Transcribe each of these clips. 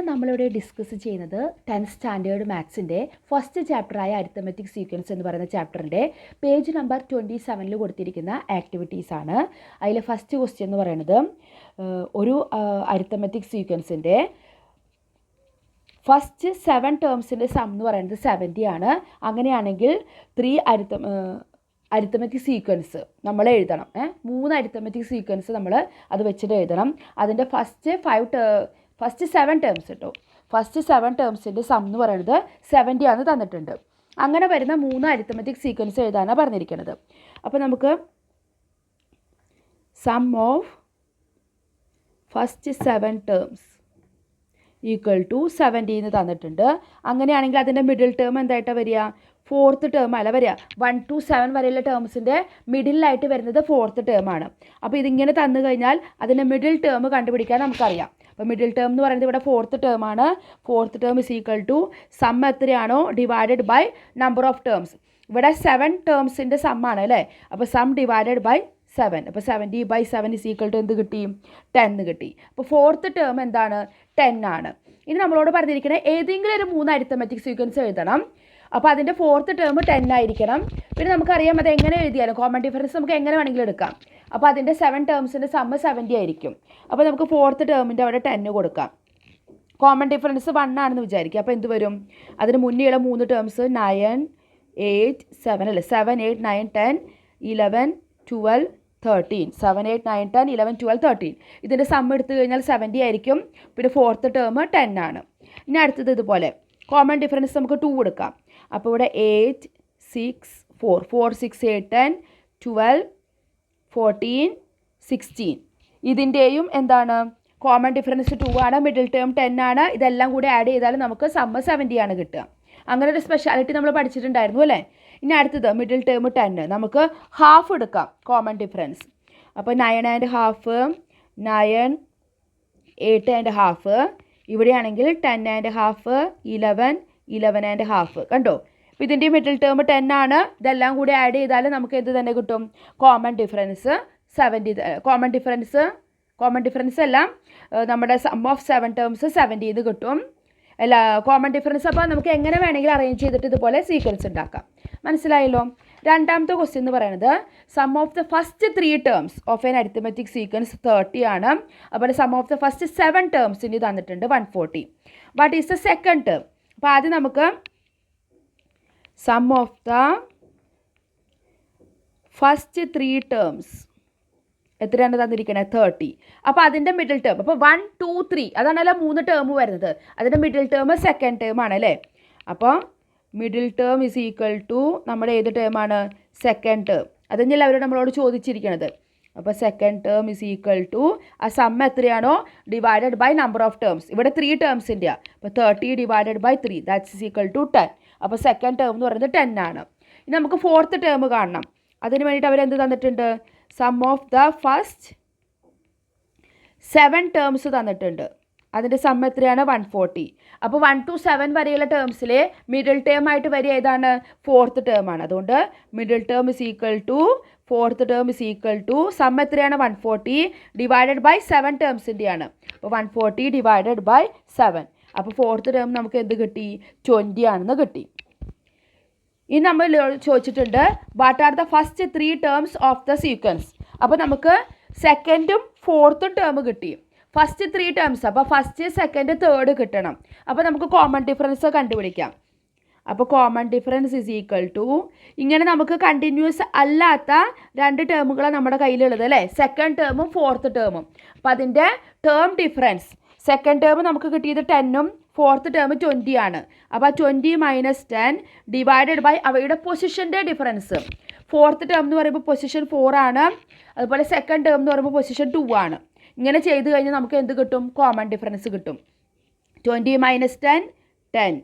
നമ്മളിവിടെ ഡിസ്കസ് ചെയ്യുന്നത് 10th standard മാത്സിൻ്റെ ഫസ്റ്റ് ചാപ്റ്ററായ അരിത്തമെറ്റിക് സീക്വൻസ് എന്ന് പറയുന്ന ചാപ്റ്ററിൻ്റെ പേജ് നമ്പർ 27 കൊടുത്തിരിക്കുന്ന ആക്ടിവിറ്റീസാണ്. അതിൽ ഫസ്റ്റ് ക്വസ്റ്റ്യൻ എന്ന് പറയുന്നത് ഒരു അരിത്തമെറ്റിക് സീക്വൻസിൻ്റെ ഫസ്റ്റ് 7 ടേംസിൻ്റെ സം എന്ന് പറയുന്നത് 70 ആണ്. അങ്ങനെയാണെങ്കിൽ 3 അരിത്തമെറ്റിക് സീക്വൻസ് നമ്മൾ എഴുതണം. 3 അരിത്തമെറ്റിക് സീക്വൻസ് നമ്മൾ അത് വെച്ചിട്ട് എഴുതണം. അതിൻ്റെ ഫസ്റ്റ് 7 ടേംസ് കേട്ടോ. ഫസ്റ്റ് 7 ടേംസിൻ്റെ സം എന്ന് പറയുന്നത് 70 ആണ് തന്നിട്ടുണ്ട്. അങ്ങനെ വരുന്ന 3 അരിത്തമെറ്റിക് സീക്വൻസ് എഴുതാനാണ് പറഞ്ഞിരിക്കുന്നത്. അപ്പോൾ നമുക്ക് sum of first 7 terms equal to 70 എന്ന് തന്നിട്ടുണ്ട്. അങ്ങനെയാണെങ്കിൽ അതിൻ്റെ മിഡിൽ ടേം എന്തായിട്ടാണ് വരിക? 4th ടേം അല്ല വരിക. 1 to 7 വരെയുള്ള ടേംസിൻ്റെ മിഡിലായിട്ട് വരുന്നത് 4th ടേമാണ്. അപ്പോൾ ഇതിങ്ങനെ തന്നു കഴിഞ്ഞാൽ അതിൻ്റെ മിഡിൽ ടേം കണ്ടുപിടിക്കാൻ നമുക്കറിയാം. അപ്പോൾ മിഡിൽ ടേം എന്ന് പറയുന്നത് ഇവിടെ 4th ടേമാണ്. 4th term is equal to sum എത്രയാണോ divided by number of terms. ഇവിടെ 7 ടേംസിൻ്റെ സമ്മാണ് അല്ലേ. അപ്പോൾ സം ഡിവൈഡഡ് ബൈ 7. അപ്പോൾ 70/7 ഇസ് ഈക്വൽ ടു എന്ത് കിട്ടി? 10 കിട്ടി. അപ്പോൾ 4th ടേം എന്താണ്? 10 ആണ്. ഇനി നമ്മളോട് പറഞ്ഞിരിക്കുന്നത് ഏതെങ്കിലും ഒരു 3 അരിത്തമെറ്റിക് സീക്വൻസ് എഴുതണം. അപ്പോൾ അതിൻ്റെ 4th ടേം 10 ആയിരിക്കണം. പിന്നെ നമുക്കറിയാം അത് എങ്ങനെ എഴുതിയാലും കോമൺ ഡിഫറൻസ് നമുക്ക് എങ്ങനെ വേണമെങ്കിലും എടുക്കാം. അപ്പോൾ അതിൻ്റെ 7 ടേംസിൻ്റെ സം 70 ആയിരിക്കും. അപ്പോൾ നമുക്ക് 4th ടേമിൻ്റെ അവിടെ 10 കൊടുക്കാം. കോമൺ ഡിഫറൻസ് 1 ആണെന്ന് വിചാരിക്കുക. അപ്പോൾ എന്ത് വരും? അതിന് മുന്നേയുള്ള 3 ടേംസ് 9, 8, 7 അല്ലേ. 7, 8, 9, 10, 11, 12, 13. 7, 8, 9, 10, 11, 12, 13. ഇതിൻ്റെ സം എടുത്തു കഴിഞ്ഞാൽ 70 ആയിരിക്കും. പിന്നെ 4th ടേം 10 ആണ്. ഇനി അടുത്തത് ഇതുപോലെ കോമൺ ഡിഫറൻസ് നമുക്ക് 2 കൊടുക്കാം. അപ്പോൾ ഇവിടെ 8, 6, 4, 4, 6, 8, 10, 12, 14, 16. ഇതിൻ്റെയും എന്താണ്? കോമൺ ഡിഫറൻസ് 2 ആണ്. മിഡിൽ ടേം 10 ആണ്. ഇതെല്ലാം കൂടി ആഡ് ചെയ്താൽ നമുക്ക് സം 70 ആണ് കിട്ടുക. അങ്ങനെ ഒരു സ്പെഷ്യാലിറ്റി നമ്മൾ പഠിച്ചിട്ടുണ്ടായിരുന്നു അല്ലേ. ഇനി അടുത്തത് മിഡിൽ ടേം 10. നമുക്ക് ഹാഫ് എടുക്കാം കോമൺ ഡിഫറൻസ്. അപ്പോൾ 9.5, 9, 8.5. ഇവിടെയാണെങ്കിൽ 10.5, 11, 11.5. കണ്ടോ? അപ്പോൾ ഇതിൻ്റെ മിഡിൽ ടേം 10 ആണ്. ഇതെല്ലാം കൂടി ആഡ് ചെയ്താൽ നമുക്ക് എന്ത് തന്നെ കിട്ടും? Common difference 70. കോമൺ ഡിഫറൻസ് എല്ലാം നമ്മുടെ സം ഓഫ് 7 ടേംസ് 70 എന്ന് കിട്ടും. അല്ല കോമൺ ഡിഫറൻസ്. അപ്പോൾ നമുക്ക് എങ്ങനെ വേണമെങ്കിലും അറേഞ്ച് ചെയ്തിട്ട് ഇതുപോലെ സീക്വൻസ് ഉണ്ടാക്കാം. മനസ്സിലായല്ലോ? രണ്ടാമത്തെ ക്വസ്റ്റ്യൻ എന്ന് പറയുന്നത് sum of the first 3 terms of an arithmetic sequence 30 ആണ്. അപ്പോൾ സം ഓഫ് ദ ഫസ്റ്റ് 7 ടേംസിന് തന്നിട്ടുണ്ട് 140. What is the second term? അപ്പോൾ ആദ്യം നമുക്ക് sum of the first 3 terms എത്രയാണ് തന്നിരിക്കുന്നത്? 30. അപ്പോൾ അതിൻ്റെ മിഡിൽ ടേം അപ്പോൾ 1, 2, 3 അതാണല്ലോ 3 ടേം വരുന്നത്. അതിൻ്റെ മിഡിൽ ടേം സെക്കൻഡ് ടേം ആണ് അല്ലേ. അപ്പോൾ middle term is equal to നമ്മുടെ ഏത് ടേമാണ്? Second term. അതന്നെയല്ല അവർ നമ്മളോട് ചോദിച്ചിരിക്കുന്നത്. അപ്പോൾ second term is equal to ആ സം എത്രയാണോ divided by number of terms. ഇവിടെ 3 ടേംസിൻ്റെ. അപ്പോൾ 30 divided by 3 that's is equal to 10. അപ്പോൾ സെക്കൻഡ് ടേം എന്ന് പറയുന്നത് 10 ആണ്. ഇനി നമുക്ക് 4th ടേം കാണണം. അതിന് വേണ്ടിയിട്ട് അവരെന്ത് തന്നിട്ടുണ്ട്? Sum of the first 7 terms തന്നിട്ടുണ്ട്. അതിൻ്റെ സം എത്രയാണ്? 140. അപ്പോൾ 1 to 7 വരെയുള്ള ടേംസിൽ മിഡിൽ ടേം ആയിട്ട് വരിക ഏതാണ്? 4th ടേമാണ്. അതുകൊണ്ട് middle term is equal to 4th term is equal to sum എത്രയാണ്? 140 ഡിവൈഡഡ് ബൈ 7 ടേംസിൻ്റെയാണ്. അപ്പോൾ 140 ഡിവൈഡഡ് ബൈ 7. അപ്പോൾ 4th ടേം നമുക്ക് എന്ത് കിട്ടി? 20 ആണെന്ന് കിട്ടി. ഇനി നമ്മൾ ചോദിച്ചിട്ടുണ്ട് what are the first 3 terms of the sequence. അപ്പോൾ നമുക്ക് സെക്കൻഡും 4th ടേം കിട്ടി. First 3 terms. അപ്പോൾ ഫസ്റ്റ്, സെക്കൻഡ്, തേർഡ് കിട്ടണം. അപ്പോൾ നമുക്ക് കോമൺ ഡിഫറൻസ് കണ്ടുപിടിക്കാം. അപ്പോൾ common difference is equal to ഇങ്ങനെ നമുക്ക് കണ്ടിന്യൂസ് അല്ലാത്ത 2 ടേമുകളാണ് നമ്മുടെ കയ്യിലുള്ളത് അല്ലേ. സെക്കൻഡ് ടേമും 4th ടേമും. അപ്പോൾ അതിൻ്റെ ടേം ഡിഫറൻസ് സെക്കൻഡ് ടേം നമുക്ക് കിട്ടിയത് 10ഉം 4th ടേം 20 ആണ്. അപ്പോൾ 20 - 10 ഡിവൈഡഡ് ബൈ അവയുടെ പൊസിഷൻ്റെ ഡിഫറൻസ്. 4th ടേം എന്ന് പറയുമ്പോൾ പൊസിഷൻ 4 ആണ്. അതുപോലെ സെക്കൻഡ് ടേം എന്ന് പറയുമ്പോൾ പൊസിഷൻ 2 ആണ്. ഇങ്ങനെ ചെയ്ത് കഴിഞ്ഞാൽ നമുക്ക് എന്ത് കിട്ടും? കോമൺ ഡിഫറൻസ് കിട്ടും. 20 - 10, 10.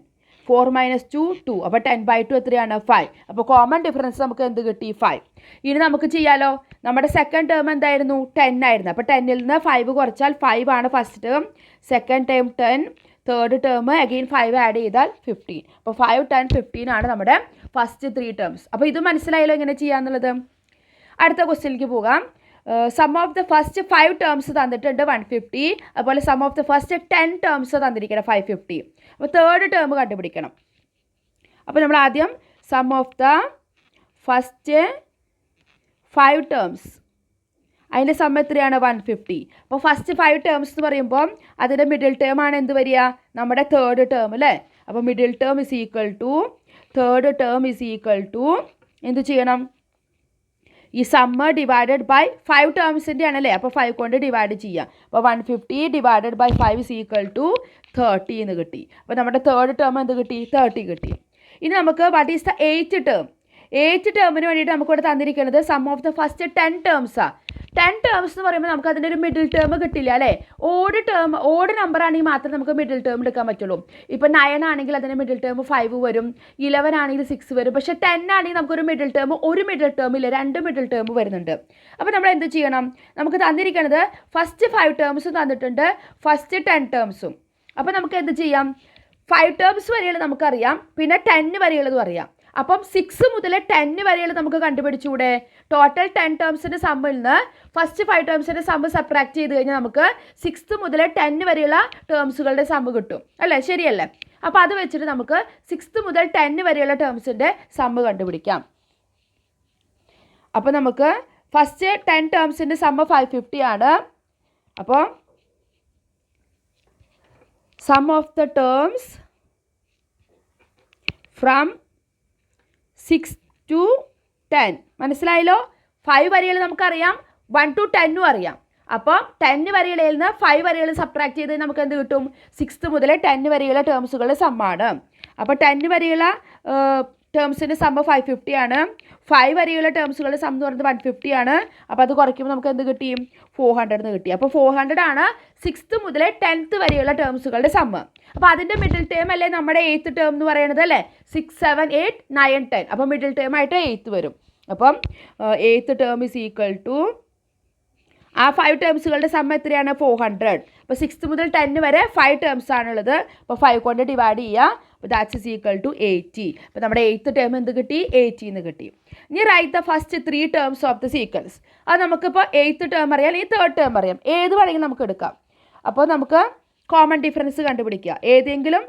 4 - 2, 2. അപ്പോൾ 10/2 എത്രയാണ്? 5. അപ്പോൾ കോമൺ ഡിഫറൻസ് നമുക്ക് എന്ത് കിട്ടി? 5. ഇനി നമുക്ക് ചെയ്യാലോ. നമ്മുടെ സെക്കൻഡ് ടേം എന്തായിരുന്നു? 10 ആയിരുന്നു. അപ്പോൾ 10ൽ നിന്ന് 5 കുറച്ചാൽ 5 ആണ് first term. Second term 10, third term again 5 add ചെയ്താൽ 15. അപ്പോൾ 5, 10, 15 ആണ് നമ്മുടെ ഫസ്റ്റ് 3 ടേംസ്. അപ്പോൾ ഇത് മനസ്സിലായല്ലോ എങ്ങനെ ചെയ്യാന്നുള്ളത്. അടുത്ത ക്വസ്റ്റ്യനിലേക്ക് പോകാം. Sum of the first 5 terms തന്നിട്ടുണ്ട് 150. അതുപോലെ sum of the first 10 terms തന്നിരിക്കണം 550. അപ്പോൾ തേർഡ് ടേം കണ്ടുപിടിക്കണം. അപ്പോൾ നമ്മൾ ആദ്യം sum of the first 5 terms, അതിൻ്റെ സം എത്രയാണ് 150. അപ്പോൾ ഫസ്റ്റ് 5 ടേംസ് എന്ന് പറയുമ്പോൾ അതിൻ്റെ മിഡിൽ ടേം ആണ് എന്ത് വരിക, നമ്മുടെ തേർഡ് ടേം അല്ലേ. അപ്പോൾ middle term is equal to third term is equal to എന്ത് ചെയ്യണം, ഈ സമ്മ് ഡിവൈഡഡ് ബൈ 5 ടേംസിൻ്റെ ആണല്ലേ, അപ്പോൾ 5 കൊണ്ട് ഡിവൈഡ് ചെയ്യാം. അപ്പോൾ 150 divided by 5 is equal to 30 എന്ന് കിട്ടി. അപ്പോൾ നമ്മുടെ തേർഡ് ടേം എന്ത് കിട്ടി, 30 കിട്ടി. ഇനി നമുക്ക് what is the 8th term. 8th ടേമിന് വേണ്ടിയിട്ട് നമുക്കിവിടെ തന്നിരിക്കുന്നത് സം ഓഫ് ദ ഫസ്റ്റ് 10 ടേംസാണ്. 10 ടേംസ് എന്ന് പറയുമ്പോൾ നമുക്ക് അതിൻ്റെ ഒരു മിഡിൽ ടേം കിട്ടില്ല അല്ലേ. ഓഡ് നമ്പർ ആണെങ്കിൽ മാത്രമേ നമുക്ക് മിഡിൽ ടേം എടുക്കാൻ പറ്റുള്ളൂ. ഇപ്പോൾ 9 ആണെങ്കിൽ അതിൻ്റെ മിഡിൽ ടേം 5 വരും, 11 ആണെങ്കിൽ 6 വരും. പക്ഷേ 10 ആണെങ്കിൽ നമുക്കൊരു മിഡിൽ ടേം, ഒരു മിഡിൽ ടേം ഇല്ല, 2 മിഡിൽ ടേം വരുന്നുണ്ട്. അപ്പോൾ നമ്മൾ എന്ത് ചെയ്യണം, നമുക്ക് തന്നിരിക്കുന്നത് ഫസ്റ്റ് 5 ടേംസും തന്നിട്ടുണ്ട്, ഫസ്റ്റ് 10 ടേംസും. അപ്പോൾ നമുക്ക് എന്ത് ചെയ്യാം, 5 ടേംസ് വരെയുള്ളത് നമുക്കറിയാം, പിന്നെ 10 വരെയുള്ളതും അറിയാം. അപ്പം 6 മുതൽ 10 വരെയുള്ള നമുക്ക് കണ്ടുപിടിച്ചുകൂടെ. ടോട്ടൽ 10 ടേംസിൻ്റെ സമ്മിൽ നിന്ന് ഫസ്റ്റ് 5 ടേംസിൻ്റെ സമ്മ് സബ്ട്രാക്ട് ചെയ്ത് കഴിഞ്ഞാൽ നമുക്ക് 6 മുതൽ 10 വരെയുള്ള ടേംസുകളുടെ സമ്മ് കിട്ടും അല്ലേ, ശരിയല്ലേ. അപ്പോൾ അത് വെച്ചിട്ട് നമുക്ക് 6 മുതൽ 10 വരെയുള്ള ടേംസിൻ്റെ സമ്മ് കണ്ടുപിടിക്കാം. അപ്പോൾ നമുക്ക് ഫസ്റ്റ് 10 ടേംസിൻ്റെ സമ്മ് 550 ആണ്. അപ്പോൾ sum of the terms from 6 to 10 മനസ്സിലായല്ലോ. 5 വരെയുള്ള നമുക്കറിയാം, 1 to 10 അറിയാം. അപ്പോൾ 10 വരെയുള്ള നിന്ന് 5 വരെയുള്ള സബ്ട്രാക്ട് ചെയ്ത് നമുക്ക് എന്ത് കിട്ടും, 6 മുതൽ 10 വരെയുള്ള ടേംസുകളുടെ സമ്മാണ്. അപ്പോൾ 10 വരെയുള്ള ടേംസിൻ്റെ സമ്മ് 550 ആണ്. 5 വരെയുള്ള ടേംസുകളുടെ സം എന്ന് പറയുന്നത് 150 ആണ്. അപ്പോൾ അത് കുറയ്ക്കുമ്പോൾ നമുക്ക് എന്ത് കിട്ടി, 400 എന്ന് കിട്ടി. അപ്പോൾ 400 ആണ് 6th മുതൽ 10th വരെയുള്ള ടേംസുകളുടെ സമ്മ്. അപ്പോൾ അതിൻ്റെ മിഡിൽ ടേം അല്ലേ നമ്മുടെ 8th ടേം എന്ന് പറയുന്നത് അല്ലേ, 6, 7, 8, 9, 10. അപ്പോൾ മിഡിൽ ടേം ആയിട്ട് 8th വരും. അപ്പം 8th term is equal to ആ 5 ടേംസുകളുടെ സമ്മ് എത്രയാണ്, 400. അപ്പോൾ 6th മുതൽ 10 വരെ 5 ടേംസ് ആണുള്ളത്. അപ്പോൾ 5 കൊണ്ട് ഡിവൈഡ് ചെയ്യുക. അപ്പോൾ ദാറ്റ്സ് ഇസ് ഈക്വൽ ടു 80. അപ്പോൾ നമ്മുടെ 8th ടേം എന്ത് കിട്ടി, 80 എന്ന് കിട്ടി. ഇനി write the first 3 terms of the sequence. അത് നമുക്കിപ്പോൾ 8th ടേം അറിയാം, അല്ലെങ്കിൽ 3rd ടേം അറിയാം, ഏത് വേണമെങ്കിലും നമുക്ക് എടുക്കാം. അപ്പോൾ നമുക്ക് കോമൺ ഡിഫറൻസ് കണ്ടുപിടിക്കുക. ഏതെങ്കിലും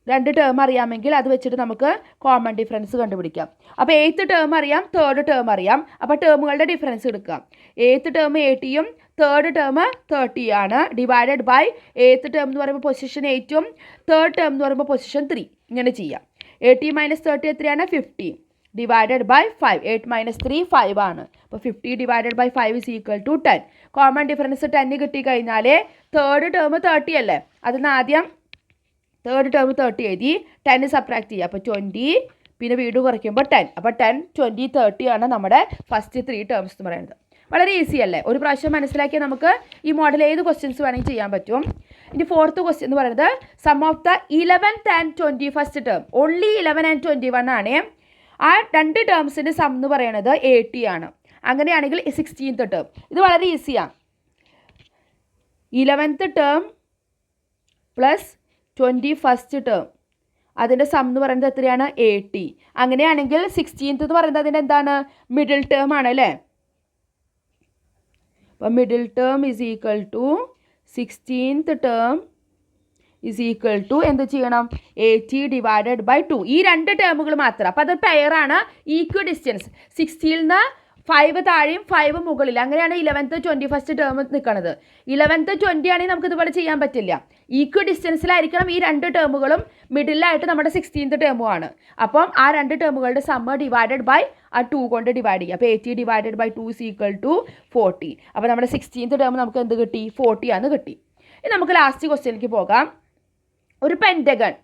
2 ടേം അറിയാമെങ്കിൽ അത് വെച്ചിട്ട് നമുക്ക് കോമൺ ഡിഫറൻസ് കണ്ടുപിടിക്കാം. അപ്പോൾ 8th ടേം അറിയാം, 3rd ടേം അറിയാം. അപ്പോൾ ടേമുകളുടെ ഡിഫറൻസ് എടുക്കാം. 8th ടേം 80യും 3rd ടേം 30 ആണ്. ഡിവൈഡഡ് ബൈ 8th ടേം എന്ന് പറയുമ്പോൾ പൊസിഷൻ 8ഉം 3rd ടേം എന്ന് പറയുമ്പോൾ പൊസിഷൻ 3. ഇങ്ങനെ ചെയ്യാം. 80 - 30 എത്രയാണ്, 50. Divided by 5. 8 - 3 5 ആണ്. അപ്പോൾ 50 divided by 5 is equal to 10. Common difference 10 കിട്ടിക്കഴിഞ്ഞാൽ 3rd ടേം 30 അല്ലേ, അതിന് ആദ്യം 3rd ടേം 30 എഴുതി, 10 സബ്ട്രാക്ട് ചെയ്യുക. അപ്പോൾ 20, പിന്നെ വീണ്ടും കുറയ്ക്കുമ്പോൾ 10. അപ്പോൾ 10, 20, 30 ആണ് നമ്മുടെ ഫസ്റ്റ് 3 ടേംസ് എന്ന് പറയുന്നത്. വളരെ ഈസി അല്ലേ. ഒരു പ്രാവശ്യം മനസ്സിലാക്കിയാൽ നമുക്ക് ഈ മോഡൽ ഏത് ക്വസ്റ്റ്യൻസ് വേണമെങ്കിൽ ചെയ്യാൻ പറ്റും. ഇനി 4th ക്വസ്റ്റ്യൻ എന്ന് പറയുന്നത് sum of the 11th and 21st term. Only 11 and 21 ആണ്. ആ 2 ടേംസിൻ്റെ സം എന്ന് പറയുന്നത് 80 ആണ്. അങ്ങനെയാണെങ്കിൽ 16th ടേം. ഇത് വളരെ ഈസിയാണ്. 11th term plus 21st term, അതിൻ്റെ സം എന്ന് പറയുന്നത് എത്രയാണ്, 80. അങ്ങനെയാണെങ്കിൽ 16th എന്ന് പറയുന്നത് അതിൻ്റെ എന്താണ്, മിഡിൽ ടേം ആണ് അല്ലേ. അപ്പോൾ middle term is equal to 16th term is equal to എന്ത് ചെയ്യണം, 80 ഡിവൈഡഡ് ബൈ 2. ഈ 2 ടേമുകൾ മാത്രം. അപ്പോൾ അത് പെയറാണ്, ഈക്വ ഡിസ്റ്റൻസ്. 60ൽ നിന്ന് 5 താഴെയും 5 മുകളിൽ, അങ്ങനെയാണ് 11th 21st ടേം നിൽക്കുന്നത്. 11th 20 ആണെങ്കിൽ നമുക്ക് ഇതുപോലെ ചെയ്യാൻ പറ്റില്ല. ഈക്വ ഡിസ്റ്റൻസിലായിരിക്കണം ഈ 2 ടേമുകളും. മിഡിലായിട്ട് നമ്മുടെ 16th ടേമും ആണ്. അപ്പം ആ 2 ടേമുകളുടെ സമ്മ് ഡിവൈഡഡ് ബൈ ആ 2 കൊണ്ട് ഡിവൈഡ് ചെയ്യുക. അപ്പോൾ 80 divided by 2 is equal to 40. അപ്പോൾ നമ്മുടെ 16th ടേം നമുക്ക് എന്ത് കിട്ടി, 40 ആണ് കിട്ടി. ഇനി നമുക്ക് ലാസ്റ്റ് ക്വസ്റ്റ്യനിലേക്ക് പോകാം. ഒരു പെൻറ്റഗൺ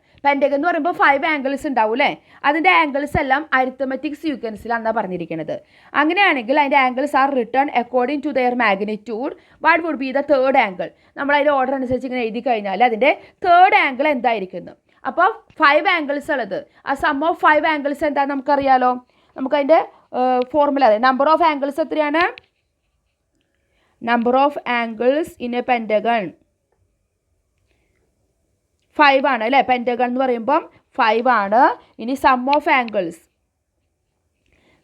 എന്ന് പറയുമ്പോൾ 5 ആംഗിൾസ് ഉണ്ടാവും അല്ലേ. അതിൻ്റെ ആംഗിൾസ് എല്ലാം അരിത്തമെറ്റിക് സീക്വൻസിലാണെന്നാണ് പറഞ്ഞിരിക്കുന്നത്. അങ്ങനെയാണെങ്കിൽ അതിൻ്റെ angles are return according to their magnitude. What would be the 3rd angle. നമ്മൾ അതിൻ്റെ ഓർഡർ അനുസരിച്ച് ഇങ്ങനെ എഴുതി കഴിഞ്ഞാൽ അതിൻ്റെ 3rd ആംഗിൾ എന്തായിരിക്കുന്നു. അപ്പോൾ 5 ആംഗിൾസ് ഉള്ളത്, ആ സം ഓഫ് 5 ആംഗിൾസ് എന്താണെന്ന് നമുക്കറിയാലോ. നമുക്കതിൻ്റെ ഫോർമുല അറിയാം. നമ്പർ ഓഫ് ആംഗിൾസ് എത്രയാണ്, number of angles in a pentagon 5 ആണ് അല്ലേ. പെൻറ്റഗൺ എന്ന് പറയുമ്പം 5 ആണ്. ഇനി sum of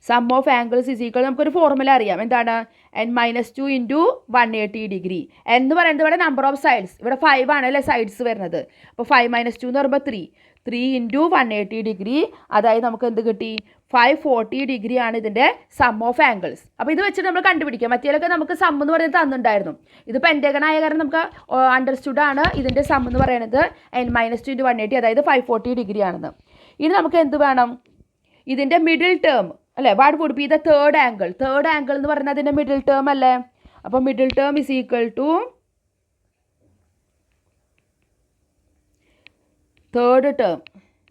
sum of angles is equal നമുക്കൊരു ഫോർമുല അറിയാം. എന്താണ്? n-2 ഇൻറ്റു 180 ഡിഗ്രി എന്ന് പറയുന്നത് ഇവിടെ നമ്പർ ഓഫ് സൈഡ്സ്. ഇവിടെ 5 ആണ് അല്ലേ സൈഡ്സ് വരുന്നത്. അപ്പോൾ 5 - 2 എന്ന് പറയുമ്പോൾ 3 ഇൻറ്റു 180 ഡിഗ്രി, അതായത് നമുക്ക് എന്ത് കിട്ടി? 540 ഡിഗ്രി ആണ് ഇതിൻ്റെ സം ഓഫ് ആംഗിൾസ്. അപ്പോൾ ഇത് വെച്ചിട്ട് നമ്മൾ കണ്ടുപിടിക്കാം. മറ്റേലൊക്കെ നമുക്ക് സം എന്ന് പറയുന്നത് തന്നിട്ടുണ്ടായിരുന്നു. ഇത് പെൻറ്റഗൺ ആയ കാരണം നമുക്ക് അണ്ടർസ്റ്റുഡ് ആണ് ഇതിൻ്റെ സം എന്ന് പറയുന്നത് n-2 ഇൻറ്റു 180, അതായത് 540 ഡിഗ്രി ആണെന്ന്. ഇനി നമുക്ക് എന്ത് വേണം? ഇതിൻ്റെ മിഡിൽ ടേം അല്ലേ? What would be the third angle? Third angle എന്ന് പറയുന്നത് അതിൻ്റെ മിഡിൽ ടേം അല്ലേ? അപ്പോൾ middle term is equal to third term,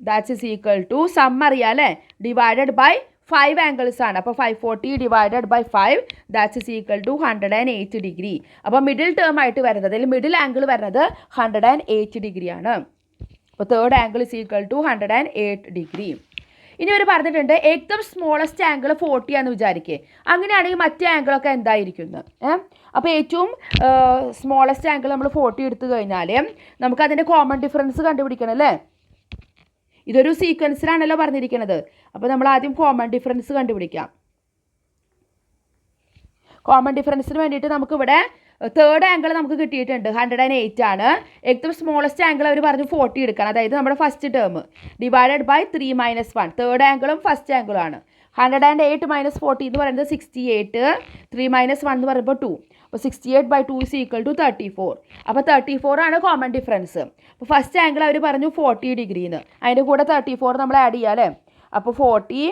that's is equal to sum അറിയാം അല്ലേ, ഡിവൈഡഡ് ബൈ 5 ആംഗിൾസ് ആണ്. അപ്പോൾ 540 divided by 5, that's is equal to 108 degree. അപ്പോൾ മിഡിൽ ടേം ആയിട്ട് വരുന്നത്, അല്ലെങ്കിൽ മിഡിൽ ആംഗിൾ വരുന്നത് 108 ഡിഗ്രി ആണ്. അപ്പോൾ third angle is equal to 108 degree. ഇനി അവർ പറഞ്ഞിട്ടുണ്ട് ഏറ്റവും സ്മോളസ്റ്റ് ആംഗിൾ 40 ആണെന്ന് വിചാരിക്കുക. അങ്ങനെയാണെങ്കിൽ മറ്റേ ആംഗിളൊക്കെ എന്തായിരിക്കും? അപ്പോൾ ഏറ്റവും സ്മോളസ്റ്റ് ആംഗിൾ നമ്മൾ 40 എടുത്തു കഴിഞ്ഞാൽ നമുക്കതിൻ്റെ കോമൺ ഡിഫറൻസ് കണ്ടുപിടിക്കണം അല്ലേ? ഇതൊരു സീക്വൻസിലാണല്ലോ പറഞ്ഞിരിക്കുന്നത്. അപ്പോൾ നമ്മൾ ആദ്യം കോമൺ ഡിഫറൻസ് കണ്ടുപിടിക്കാം. കോമൺ ഡിഫറൻസിന് വേണ്ടിയിട്ട് നമുക്കിവിടെ തേർഡ് ആംഗിൾ നമുക്ക് കിട്ടിയിട്ടുണ്ട് 108 ആണ്. ഏറ്റവും സ്മോളസ്റ്റ് ആംഗിൾ അവർ പറഞ്ഞു 40 എടുക്കണം, അതായത് നമ്മുടെ first term divided by 3 - 1. Third ആംഗിളും ഫസ്റ്റ് ആംഗിളും ആണ്. 108 - 40 എന്ന് പറയുന്നത് 68, 3 - 1 എന്ന് പറയുമ്പോൾ 2. അപ്പോൾ 68/2 ഇസ് ഈക്വൽ ടു 34. അപ്പോൾ 34 ആണ് കോമൺ ഡിഫറൻസ്. അപ്പോൾ ഫസ്റ്റ് ആംഗിൾ അവർ പറഞ്ഞു 40 ഡിഗ്രിന്ന്, അതിൻ്റെ കൂടെ 34 നമ്മൾ ആഡ് ചെയ്യാം അല്ലേ? അപ്പോൾ 40,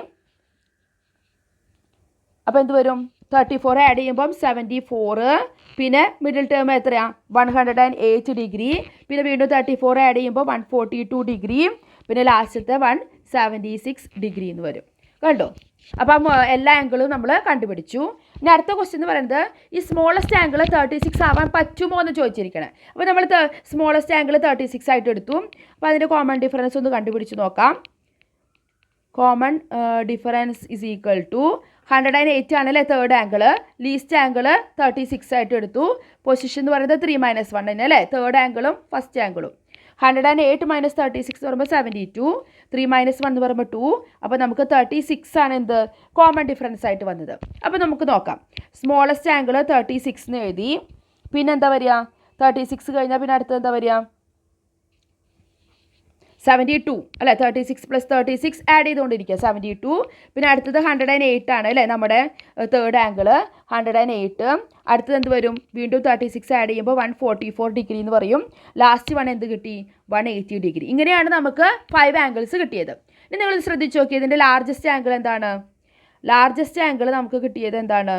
അപ്പോൾ എന്ത് വരും? 34 ആഡ് ചെയ്യുമ്പം 74, പിന്നെ മിഡിൽ ടേം എത്രയാണ്? 108 ഡിഗ്രി, പിന്നെ വീണ്ടും 34 ആഡ് ചെയ്യുമ്പോൾ 142 ഡിഗ്രി, പിന്നെ ലാസ്റ്റത്തെ 176 ഡിഗ്രി എന്ന് വരും. കണ്ടോ? അപ്പം എല്ലാ ആംഗിളും നമ്മൾ കണ്ടുപിടിച്ചു. ഇനി അടുത്ത ക്വസ്റ്റ്യൻ എന്ന് പറയുന്നത് ഈ സ്മോളസ്റ്റ് ആംഗിൾ 36 ആവാൻ പറ്റുമോ എന്ന് ചോദിച്ചിരിക്കണം. അപ്പോൾ നമ്മൾ സ്മോളസ്റ്റ് ആംഗിൾ 36 ആയിട്ട് എടുത്തു. അപ്പോൾ അതിൻ്റെ കോമൺ ഡിഫറൻസ് ഒന്ന് കണ്ടുപിടിച്ച് നോക്കാം. Common difference is equal to 108 ആണല്ലേ തേർഡ് ആംഗിൾ, ലീസ്റ്റ് ആംഗിൾ 36 ആയിട്ട് എടുത്തു. പൊസിഷൻ എന്ന് പറയുന്നത് 3 - 1 തന്നെ അല്ലേ? തേർഡ് ആംഗിളും ഫസ്റ്റ് ആംഗിളും. 108 - 36 എന്ന് പറയുമ്പോൾ 72, 3 - 1 എന്ന് പറയുമ്പോൾ 2. അപ്പോൾ നമുക്ക് 36 ആണ് എന്ത് കോമൺ ഡിഫറൻസ് ആയിട്ട് വന്നത്. അപ്പോൾ നമുക്ക് നോക്കാം. സ്മോളസ്റ്റ് ആംഗിൾ 36 എന്ന് എഴുതി. പിന്നെ എന്താ വരിക? 36 കഴിഞ്ഞാൽ പിന്നെ അടുത്തത് എന്താ വരിക? 72 അല്ലേ? 36 + 36 ആഡ് ചെയ്തുകൊണ്ടിരിക്കുക 72. പിന്നെ അടുത്തത് 108 ആണ് അല്ലേ നമ്മുടെ തേർഡ് ആംഗിൾ 108. അടുത്തത് എന്ത് വരും? വീണ്ടും 36 ആഡ് ചെയ്യുമ്പോൾ 144 ഡിഗ്രി എന്ന് പറയും. ലാസ്റ്റ് വൺ എന്ത് കിട്ടി? 180 ഡിഗ്രി. ഇങ്ങനെയാണ് നമുക്ക് 5 ആംഗിൾസ് കിട്ടിയത്. ഇനി നിങ്ങൾ ശ്രദ്ധിച്ച് നോക്കിയത് ഇതിൻ്റെ ലാർജസ്റ്റ് ആംഗിൾ എന്താണ്? ലാർജസ്റ്റ് ആംഗിൾ നമുക്ക് കിട്ടിയത് എന്താണ്?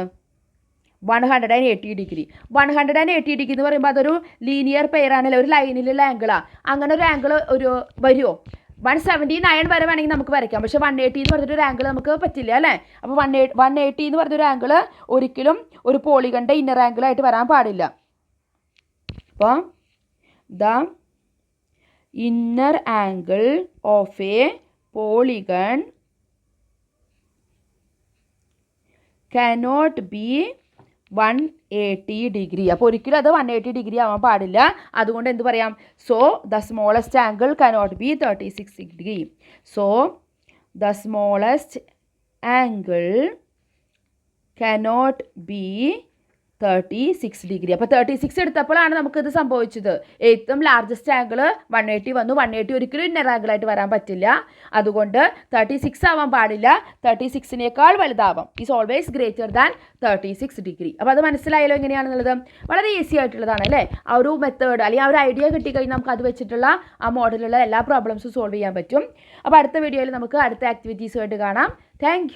180 ഡിഗ്രി. 180 ഡിഗ്രി എന്ന് പറയുമ്പോൾ അതൊരു ലീനിയർ പെയർ ആണല്ലോ, ഒരു ലൈനിലുള്ള ആംഗിളാണ്. അങ്ങനെ ഒരു ആംഗിൾ ഒരു വരുമോ? 179 വരെ വേണമെങ്കിൽ നമുക്ക് വരയ്ക്കാം. പക്ഷേ 180 എന്ന് പറഞ്ഞൊരു ആംഗിൾ നമുക്ക് പറ്റില്ല അല്ലേ? അപ്പോൾ 180 എന്ന് പറഞ്ഞൊരു ആംഗിൾ ഒരിക്കലും ഒരു പോളിഗണിൻ്റെ ഇന്നർ ആംഗിളായിട്ട് വരാൻ പാടില്ല. അപ്പോൾ the inner angle of A polygon cannot be 180 degree. അപ്പോൾ ഒരിക്കലും അത് 180 ഡിഗ്രി ആവാൻ പാടില്ല. അതുകൊണ്ട് എന്ത് പറയാം? So the smallest angle cannot be 36 degree. So the smallest angle cannot be 36 degree. അപ്പോൾ 36 എടുത്തപ്പോഴാണ് നമുക്കിത് സംഭവിച്ചത്. ഏറ്റവും ലാർജസ്റ്റ് ആംഗിൾ 180 വന്നു. 180 ഒരിക്കലും ഇന്നർ ആംഗിളായിട്ട് വരാൻ പറ്റില്ല. അതുകൊണ്ട് 36 ആവാൻ പാടില്ല. 36നേക്കാൾ വലുതാവാം. Is always greater than 36 degree. അപ്പോൾ അത് മനസ്സിലായല്ലോ എങ്ങനെയാണെന്നുള്ളത്? വളരെ ഈസി ആയിട്ടുള്ളതാണ് അല്ലേ? ആ ഒരു മെത്തേഡ് അല്ലെങ്കിൽ ആ ഒരു ഐഡിയ കിട്ടിക്കഴിഞ്ഞാൽ നമുക്ക് അത് വെച്ചിട്ടുള്ള ആ മോഡലുള്ള എല്ലാ പ്രോബ്ലംസും സോൾവ് ചെയ്യാൻ പറ്റും. അപ്പോൾ അടുത്ത വീഡിയോയിൽ നമുക്ക് അടുത്ത ആക്ടിവിറ്റീസുമായിട്ട് കാണാം. താങ്ക്